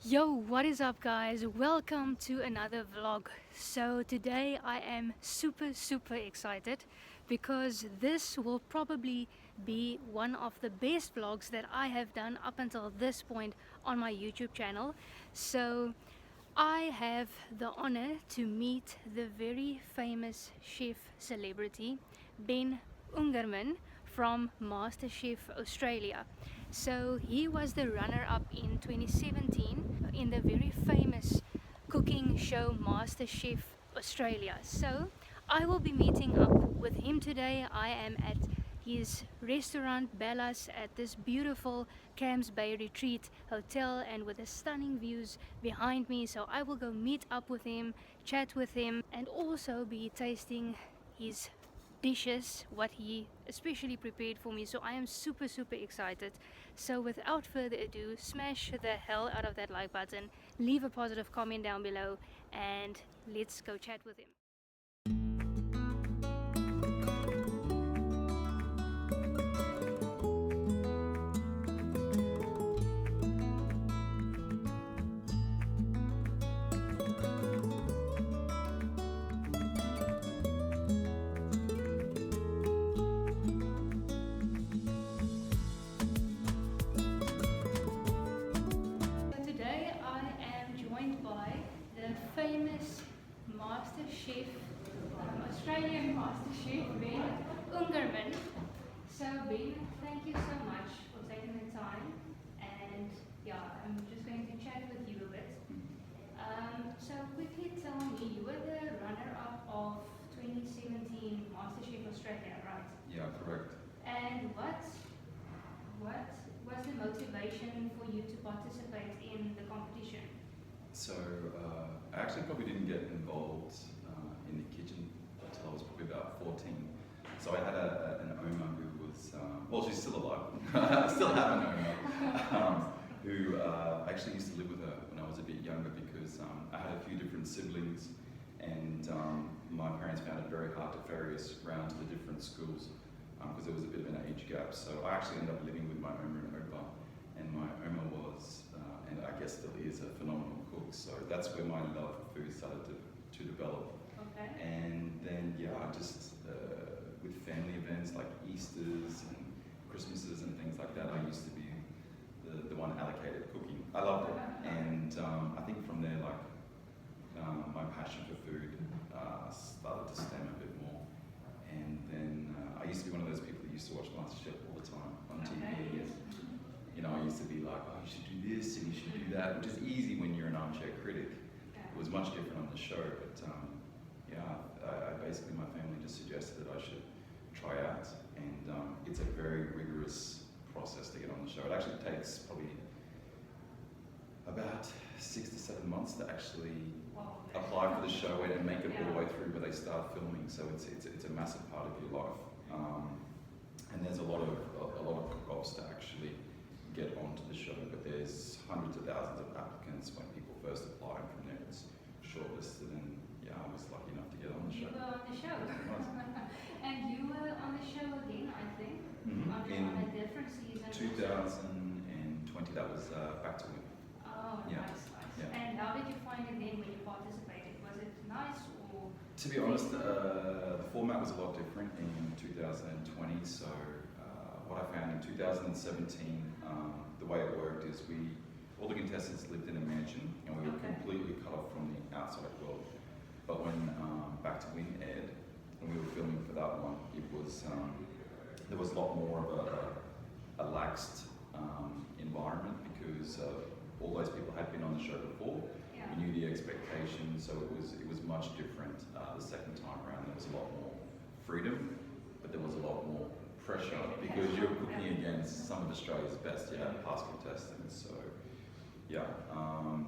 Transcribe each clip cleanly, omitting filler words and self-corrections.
Yo, what is up guys? Welcome to another vlog. So today I am super excited because this will probably be one of the best vlogs that I have done up until this point on my YouTube channel. So I have the honor to meet the very famous chef celebrity Ben Ungermann from MasterChef Australia. So he was the runner-up in 2017 in the very famous cooking show MasterChef Australia. So I will be meeting up with him today. I am at his restaurant Bella's at this beautiful Campsbay retreat hotel and with the stunning views behind me. So I will go meet up with him, chat with him, and also be tasting his dishes, what he especially prepared for me. So I am super excited. So without further ado, smash the hell out of that like button, leave a positive comment down below, and let's go chat with him. Famous master chef, Australian master chef Ben Ungermann. So Ben, thank you so much for taking the time, and yeah, I'm just going to chat with you a bit. So quickly tell me, you were the runner-up of 2017 MasterChef Australia, right? Yeah, correct. And what was the motivation for you to participate in the competition? So I actually probably didn't get involved in the kitchen until I was probably about 14. So I had an Oma who was, well, she's still alive. I still have an Oma, who actually used to live with her when I was a bit younger because I had a few different siblings, and my parents found it very hard to ferry us around to the different schools because there was a bit of an age gap. So I actually ended up living with my Oma and Opa, and my Oma was, and I guess still is, a phenomenal cook. So that's where my love for food started to develop. Okay. And then, yeah, I just, with family events like Easters and Christmases and things like that, I used to be the one allocated cooking. I loved it. And I think from there, like, my passion for food started to stem a bit more. And then I used to be one of those people that used to watch MasterChef all the time on TV. Okay. You know, I used to be like, oh, you should do this and you should do that, which is easy when you're an armchair critic. It was much different on the show, but yeah, basically my family just suggested that I should try out, and it's a very rigorous process to get on the show. It actually takes probably about 6 to 7 months to actually apply for the show and make it all the way through where they start filming. So it's a massive part of your life, and there's a lot of cook-offs to actually get onto the show, but there's hundreds of thousands of applicants when people first apply, and from there it's shortlisted, and yeah, I was lucky enough to get on the show. You were on the show. And you were on the show again, I think, on a different season. 2020, that was Back to Win. Oh, Yeah. nice. Yeah. And how did you find it then when you participated? Was it nice or? To be honest, the format was a lot different in 2020, so what I found in 2017, the way it worked is all the contestants lived in a mansion, and we were completely cut off from the outside world. But when Back to Win aired, when we were filming for that one, it was there was a lot more of a laxed environment because all those people had been on the show before. Yeah. We knew the expectations, so it was much different the second time around. There was a lot more freedom, but there was a lot more pressure because you're cooking against some of Australia's best, past contestants. So yeah,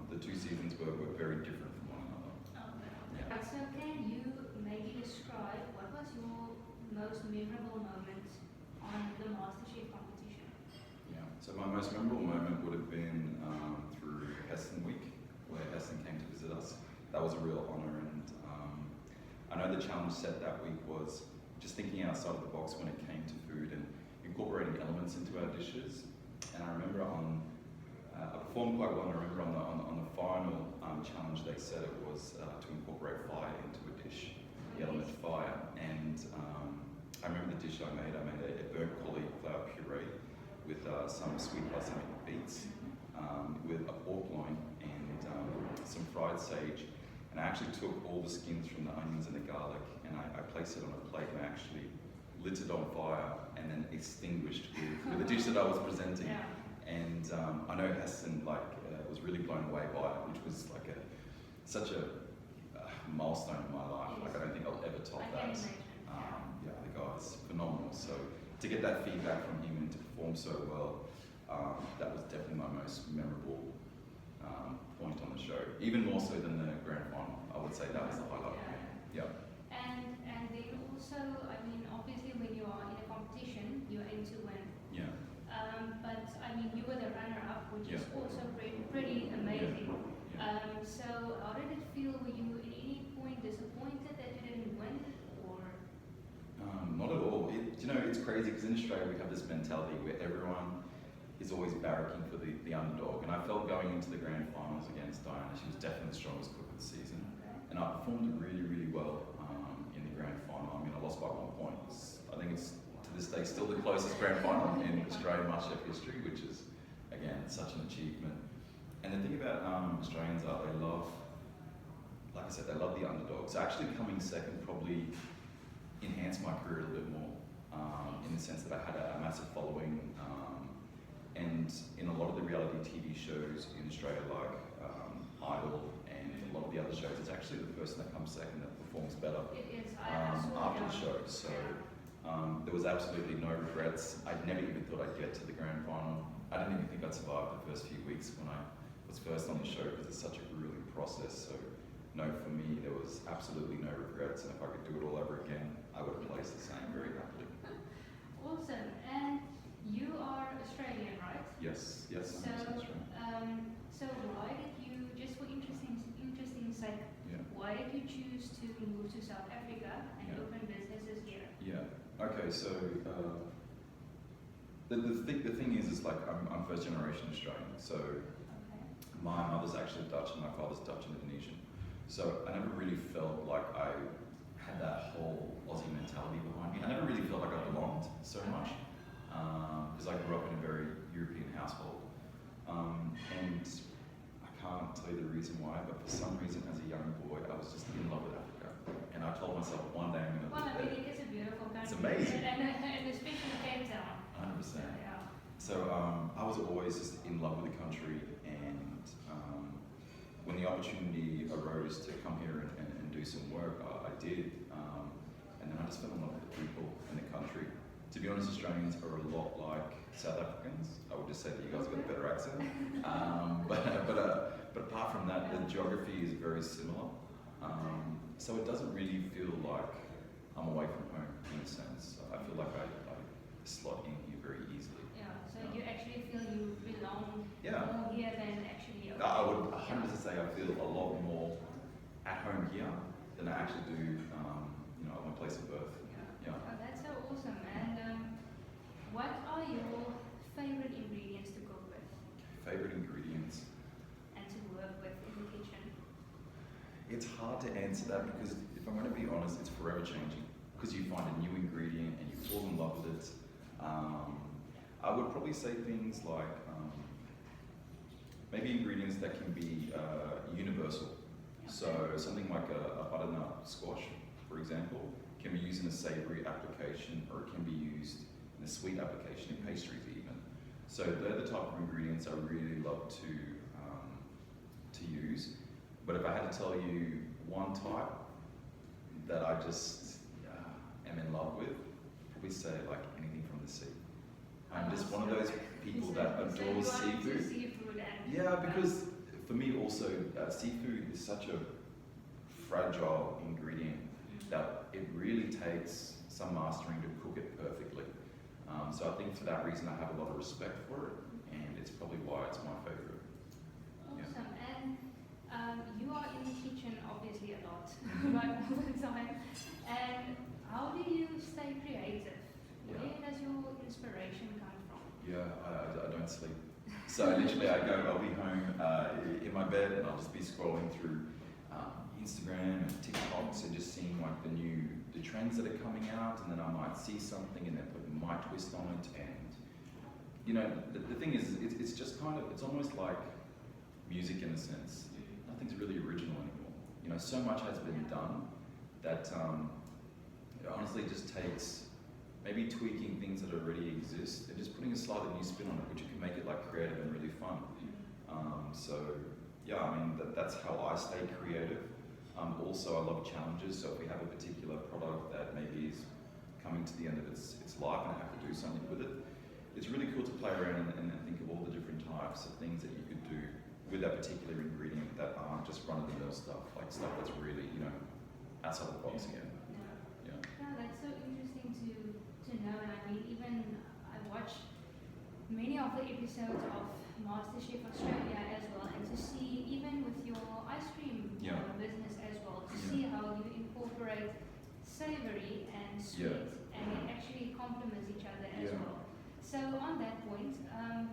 the two seasons were very different from one another. Yeah. So can you maybe describe what was your most memorable moment on the MasterChef competition? Yeah, so my most memorable moment would have been through Heston Week, where Heston came to visit us. That was a real honour, and I know the challenge set that week was just thinking outside of the box when it came to food and incorporating elements into our dishes. And I remember on performed quite well. And I remember on the final challenge, they said it was to incorporate fire into a dish, the element fire. And I remember the dish I made a burnt cauliflower puree with some sweet balsamic beets, with a pork loin and some fried sage. And I actually took all the skins from the onions and the garlic and I placed it on a plate and I actually lit it on fire and then extinguished with the dish that I was presenting. Yeah. And I know Hassan was really blown away by it, which was like such a milestone in my life. Yes. Like I don't think I'll ever top that. Yeah. The guy's phenomenal. So to get that feedback from him and to perform so well, that was definitely my most memorable point on the show. Even more so than the grand final. I would say that was the highlight. Yeah. And then also, I mean, obviously when you are in a competition, you aim to win. Yeah. But I mean, you were the runner-up, which is Yeah. also pretty amazing. Yeah. So how did it feel? Were you at any point disappointed that you didn't win, or? Not at all. It's crazy because in Australia we have this mentality where everyone is always barracking for the underdog. And I felt going into the grand finals against Diana, she was definitely the strongest cook of the season. Okay. And I performed really, really well in the grand final. I mean, I lost by 1 point. I think it's, to this day, still the closest grand final in Australian masterchef history, which is, again, such an achievement. And the thing about Australians are they love, like I said, they love the underdog. So actually coming second probably enhanced my career a little bit more in the sense that I had a massive following. And in a lot of the reality TV shows in Australia, like Idol and a lot of the other shows, it's actually the person that comes second that performs better It is. after the show. So there was absolutely no regrets. I never even thought I'd get to the grand final. I didn't even think I'd survive the first few weeks when I was first on the show because it's such a grueling process. So no, for me, there was absolutely no regrets. And if I could do it all over again, I would have placed the same very happily. Awesome. And you are Australian, right? Yes, So, that's right. so why did you, just for interesting sake, Yeah. why did you choose to move to South Africa and Yeah. open businesses here? Yeah. Okay. So the thing is like I'm first generation Australian. So Okay. my mother's actually Dutch and my father's Dutch and Indonesian. So I never really felt like I had that whole Aussie mentality behind me. I never really felt like I belonged so much because I grew up in a very European household. And I can't tell you the reason why, but for some reason as a young boy, I was just in love with Africa. And I told myself one day I'm going to Well, live I mean, there. it is a beautiful country. It's amazing. And especially Cape Town. 100%. Yeah. So I was always just in love with the country, and when the opportunity arose to come here and do some work, I did. And then I just fell in love with the people and the country. To be honest, Australians are a lot like South Africans. I would just say that you guys have got a better accent. But apart from that, the geography is very similar. So it doesn't really feel like I'm away from home in a sense. I feel like I slot in here very easily. Yeah. So you actually feel you belong Yeah. more here than actually over I would there. 100% say I feel a lot more at home here than I actually do, at my place of birth. Yeah. Yeah. Oh, that's so awesome. And what are your favorite ingredients to cook with Favorite ingredients? and to work with in the kitchen? It's hard to answer that because if I'm going to be honest, it's forever changing because you find a new ingredient and you fall in love with it. I would probably say things like maybe ingredients that can be universal. So something like a butternut squash, for example, can be used in a savory application or it can be used in a sweet application in pastries even. So they're the type of ingredients I really love to use. But if I had to tell you one type that I just am in love with, I'd probably say like anything from the sea. I'm just one of those people that adores seafood. Yeah, because for me also, seafood is such a fragile ingredient that it really takes some mastering to cook it perfectly. So I think for that reason I have a lot of respect for it, and it's probably why it's my favorite. Awesome. And you are in the kitchen obviously a lot, right, all the time. And how do you stay creative? Where does your inspiration come from? Yeah, I don't sleep. So literally I'll be home in my bed and I'll just be scrolling through Instagram and TikToks and just seeing like the trends that are coming out, and then I might see something and then put my twist on it. And you know, the thing is, it's just kind of, it's almost like music in a sense. Nothing's really original anymore. You know, so much has been done that it honestly just takes maybe tweaking things that already exist and just putting a slightly new spin on it, which you can make it like creative and really fun. So yeah, I mean, that's how I stay creative. Also, I love challenges. So if we have a particular product that maybe is coming to the end of its life and I have to do something with it, it's really cool to play around and think of all the different types of things that you could do with that particular ingredient that aren't just run-of-the-mill stuff, like stuff that's really, you know, outside the box again. Yeah. Yeah, that's so interesting to know. And I mean, even I watched many of the episodes of MasterChef Australia as well, and to see even with your ice cream business as well, to see how you incorporate savory and sweet, and it actually complements each other as well. So on that point,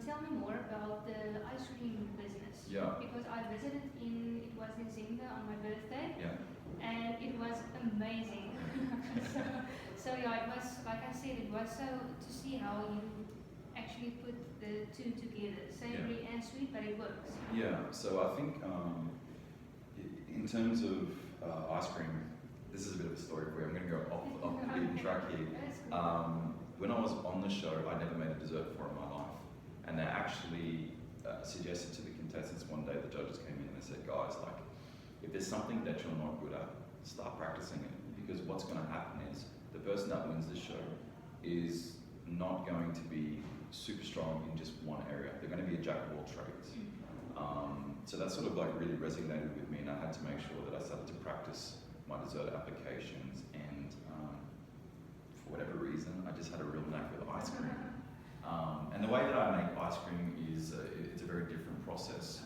tell me more about the ice cream business. Yeah. Because I visited it was in December on my birthday. Yeah. And it was amazing. so yeah, it was, like I said, it was so to see how you actually put the two together, savory and sweet, but it works. Yeah, so I think in terms of ice cream, this is a bit of a story for you. I'm going to go off the beaten track here. When I was on the show, I never made a dessert before in my life. And they actually suggested to the contestants one day, the judges came in and they said, guys, like, if there's something that you're not good at, start practicing it. Because what's going to happen is the person that wins the show is not going to be super strong in just one area. They're going to be a jack of all trades. So that sort of like really resonated with me, and I had to make sure that I started to practice my dessert applications. And for whatever reason, I just had a real knack with ice cream. And the way that I make ice cream is it's a very different process.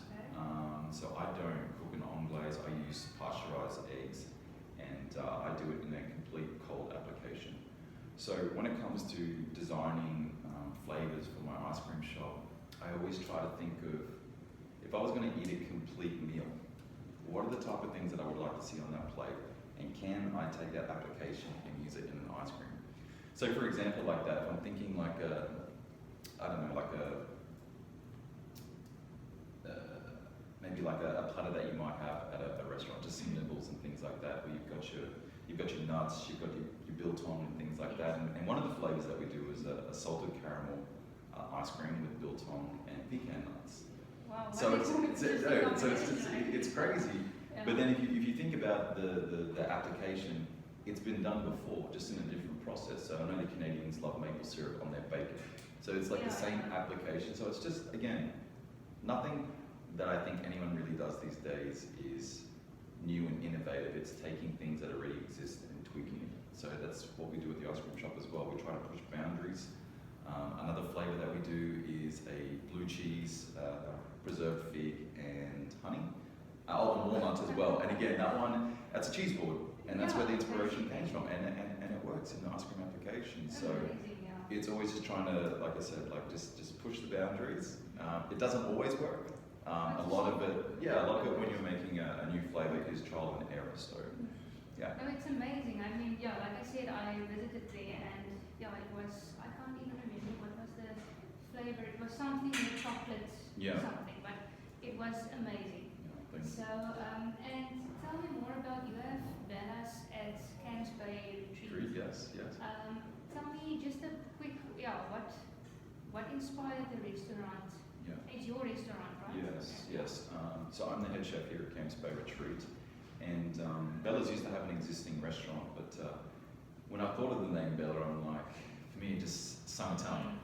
So I don't cook an anglaise, I use pasteurized eggs, and I do it in a complete cold application. So when it comes to designing flavors for my ice cream shop, I always try to think of, if I was going to eat a complete meal, what are the type of things that I would like to see on that plate, and can I take that application and use it in an ice cream? So for example, like that, if I'm thinking like maybe like a platter that you might have at a restaurant, just some nibbles and things like that, where you've got your nuts, you've got your biltong and things like that. And one of the flavors that we do is a salted caramel ice cream with biltong and pecan nuts. Wow, so it's crazy. Yeah. But then if you think about the application, it's been done before, just in a different process. So I know the Canadians love maple syrup on their bacon. So it's like the same application. So it's just, again, nothing that I think anyone really does these days is new and innovative. It's taking things that already exist and tweaking it. So that's what we do at the ice cream shop as well. We try to push boundaries. Another flavor that we do is a blue cheese, preserved fig, and honey. And walnuts as well. And again, that's a cheese board. And that's where the inspiration comes from. And it works in the ice cream application. So it's always just trying to, like I said, like just push the boundaries. It doesn't always work. A lot of it when you're making a new flavor is trial and error. So yeah. No, it's amazing. I mean, yeah, like I said, I visited there, and yeah, it was, I can't even remember what was the flavor. It was something with chocolate, something, but it was amazing. So, and tell me more about, you have Bella's at Campsbay Retreat. Yes. Tell me just a quick, what inspired the restaurant? Yeah. It's your restaurant, right? Yes. So I'm the head chef here at Campsbay Retreat, and Bella's used to have an existing restaurant, but when I thought of the name Bella, I'm like, for me, it just sung Italian.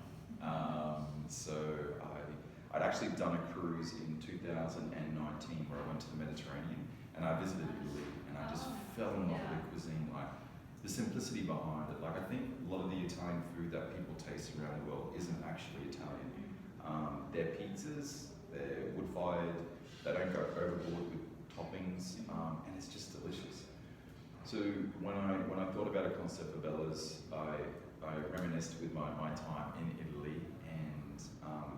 So I'd actually done a cruise in 2019 where I went to the Mediterranean, and I visited Italy, and I just fell in love with the cuisine, like the simplicity behind it. Like I think a lot of the Italian food that people taste around the world isn't actually Italian. Their pizzas, they're wood-fired, they don't go overboard with toppings, and it's just delicious. So when I thought about a concept for Bella's, I reminisced with my time in Italy, and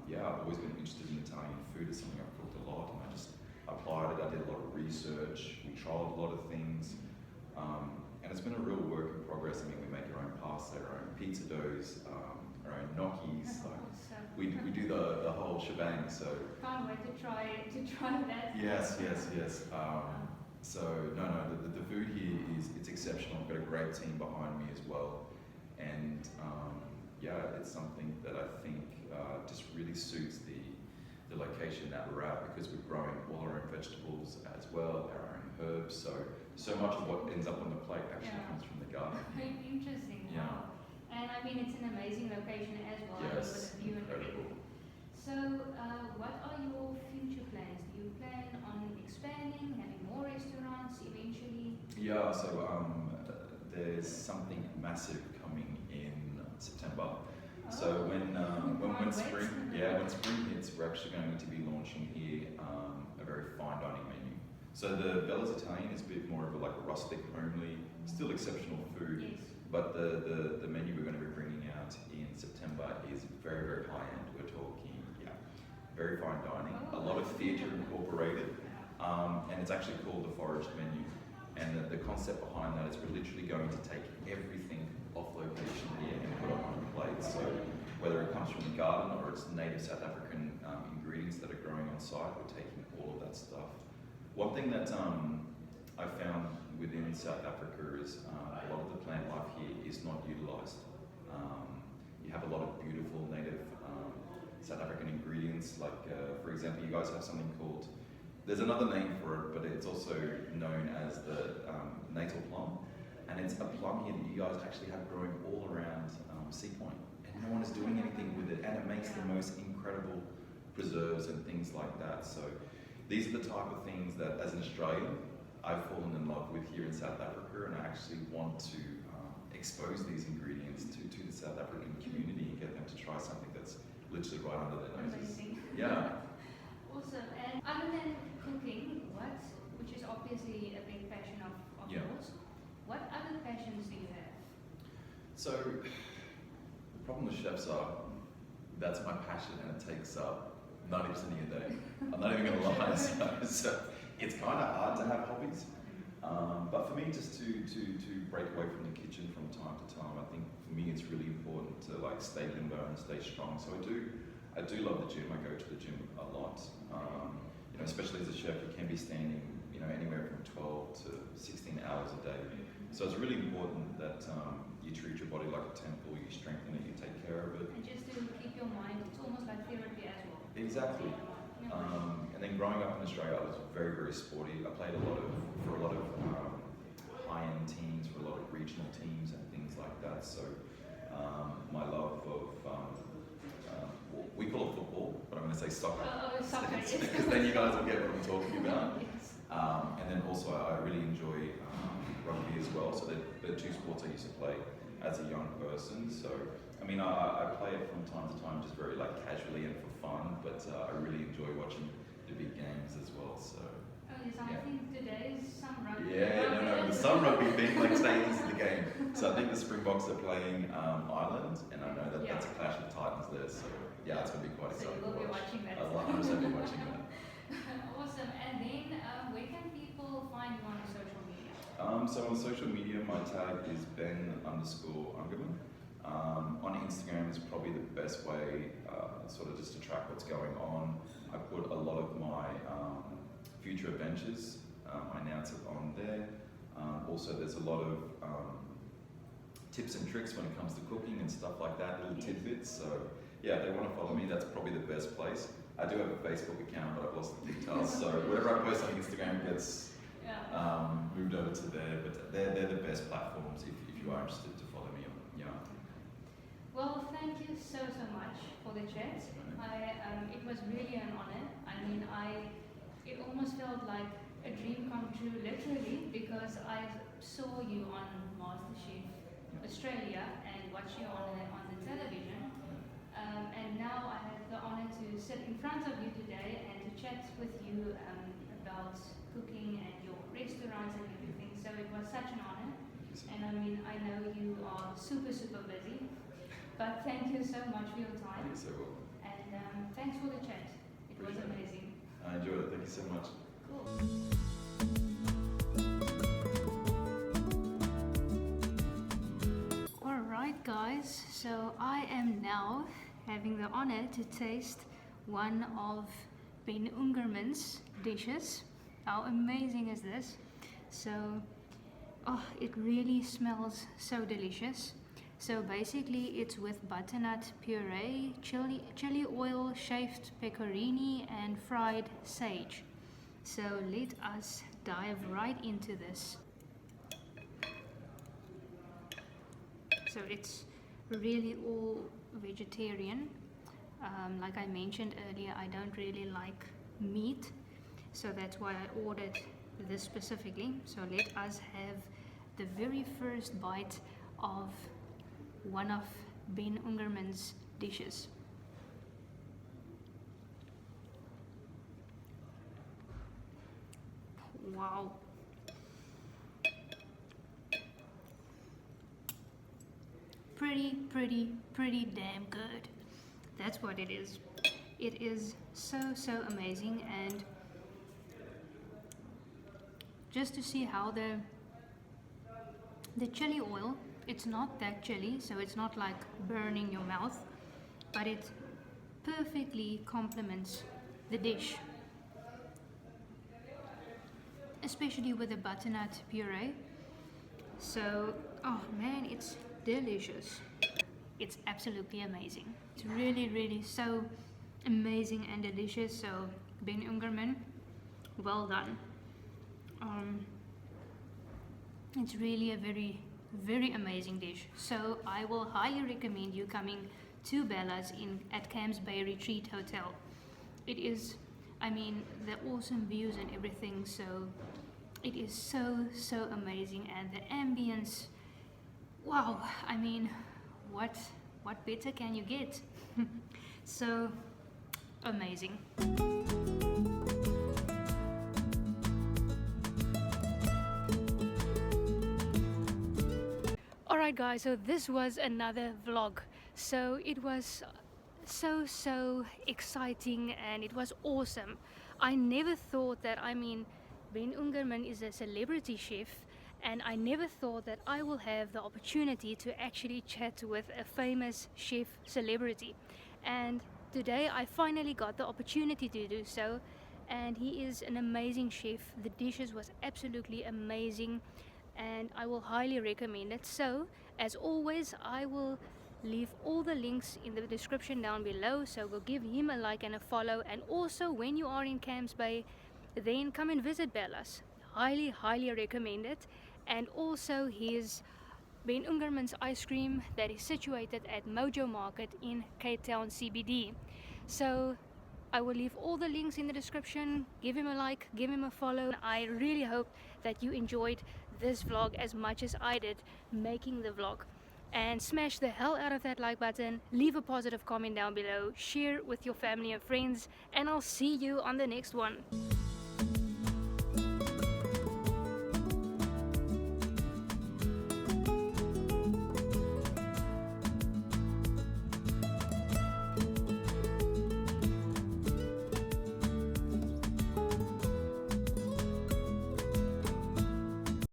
yeah, I've always been interested in Italian food. It's something I've cooked a lot, and I just applied it. I did a lot of research. We tried a lot of things, and it's been a real work in progress. I mean, we make our own pasta, our own pizza doughs, our own gnocchis. Like, we do the whole shebang. So can't wait to try that. yes. So the food here it's exceptional. I've got a great team behind me as well, and yeah, it's something that I think just really suits the location that we're at, because we're growing all our own vegetables as well, our own herbs. So much of what ends up on the plate actually comes from the garden. Very interesting. Yeah. Wow. And I mean, it's an amazing location as well. Yes, with a view and incredible. everything. So, what are your future plans? Do you plan on expanding, having more restaurants eventually? Yeah, so there's something massive coming in September. So when spring hits, we're actually going to be launching here a very fine dining menu. So the Bella's Italian is a bit more of a rustic homely, still exceptional food. Yes. But the menu we're going to be bringing out in September is very, very high end. We're talking, very fine dining, a lot of theatre incorporated, and it's actually called the foraged menu. And the concept behind that is we're literally going to take everything off location here and put it on a plate. So whether it comes from the garden or it's native South African ingredients that are growing on site, we're taking all of that stuff. One thing that I found within South Africa is a lot of the plant life here is not utilised. You have a lot of beautiful native South African ingredients, like for example, you guys have something called, there's another name for it, but it's also known as the natal plum, and it's a plum here that you guys actually have growing all around Sea Point, and no one is doing anything with it, and it makes the most incredible preserves and things like that. So these are the type of things that, as an Australian, I've fallen in love with here in South Africa, and I actually want to expose these ingredients to the South African community and get them to try something that's literally right under their noses. Amazing. Yeah. Awesome. And other than cooking, which is obviously a big passion of yours, what other passions do you have? So the problem with chefs are, that's my passion, and it takes up 90% of your day. I'm not even going to lie. So it's kind of hard to have hobbies. But for me, just to break away from the kitchen from time to time, I think for me it's really important to stay limber and stay strong. So I do love the gym. I go to the gym a lot. Especially as a chef, you can be standing anywhere from 12 to 16 hours a day. So it's really important that you treat your body like a temple. You strengthen it. You take care of it. And just to keep your mind, it's almost like therapy as well. Exactly. And then growing up in Australia, I was very, very sporty. I played for a lot of high-end teams, for a lot of regional teams and things like that. So my love of, we call it football, but I'm going to say soccer. Soccer, yes. Because then you guys will get what I'm talking about. Yes. And then also I really enjoy rugby as well. So they're two sports I used to play as a young person. So I mean, I play it from time to time, just very casually and for fun, but I really enjoy watching the big games as well. So. Oh yes, I think today is some rugby. Yeah, no, the some rugby thing, staying into the game. So I think the Springboks are playing Ireland, and I know that that's a clash of titans there. So yeah, it's going to be quite exciting. So you will be watching that. I'll 100% be watching that. Awesome. And then, where can people find you on social media? So on social media, my tag is Ben_Ungermann. On Instagram is probably the best way, sort of just to track what's going on. I put a lot of my future adventures, I announce it on there. Also, there's a lot of tips and tricks when it comes to cooking and stuff like that, little tidbits. So yeah, if they want to follow me, that's probably the best place. I do have a Facebook account, but I've lost the details. So whatever I post on Instagram gets moved over to there. But they're the best platforms if you are interested to follow me on. Yeah. Well, thank you so much for the chat. It was really an honor. I mean, it almost felt like a dream come true, literally, because I saw you on MasterChef Australia and watched you on the television. And now I have the honor to sit in front of you today and to chat with you about cooking and your restaurants and everything. So it was such an honor. And I mean, I know you are super busy, but thank you so much for your time. You're so welcome. And thank enjoyed it. Thank you so much. Cool. Alright guys, so I am now having the honor to taste one of Ben Ungermann's dishes. How amazing is this? So, oh, it really smells so delicious. So basically it's with butternut puree, chili oil, shaved pecorino and fried sage. So let us dive right into this. So it's really all vegetarian. Like I mentioned earlier, I don't really like meat, so that's why I ordered this specifically. So let us have the very first bite of one of Ben Ungermann's dishes. Wow. Pretty damn good. That's what it is. It is so amazing. And just to see how the chili oil, it's not that chili, so it's not like burning your mouth, but it perfectly complements the dish, especially with the butternut puree. So, oh man, it's delicious. It's absolutely amazing. It's really so amazing and delicious. So Ben Ungermann, well done. It's really a very amazing dish. So I will highly recommend you coming to Bella's at Campsbay Retreat Hotel. It is, I mean, the awesome views and everything. So it is so amazing, and the ambience, wow, I mean, what better can you get? So amazing. Alright guys, so this was another vlog. So it was so exciting and it was awesome. I never thought that, I mean, Ben Ungermann is a celebrity chef, and I never thought that I will have the opportunity to actually chat with a famous chef celebrity. And today I finally got the opportunity to do so, and he is an amazing chef. The dishes was absolutely amazing and I will highly recommend it. So as always, I will leave all the links in the description down below, so go give him a like and a follow. And also, when you are in Campsbay, then come and visit Bella's. Highly recommend it. And also his Ben Ungermann's ice cream that is situated at Mojo Market in Cape Town CBD. So I will leave all the links in the description. Give him a like, give him a follow. I really hope that you enjoyed this vlog as much as I did making the vlog. And smash the hell out of that like button, leave a positive comment down below, share with your family and friends, and I'll see you on the next one.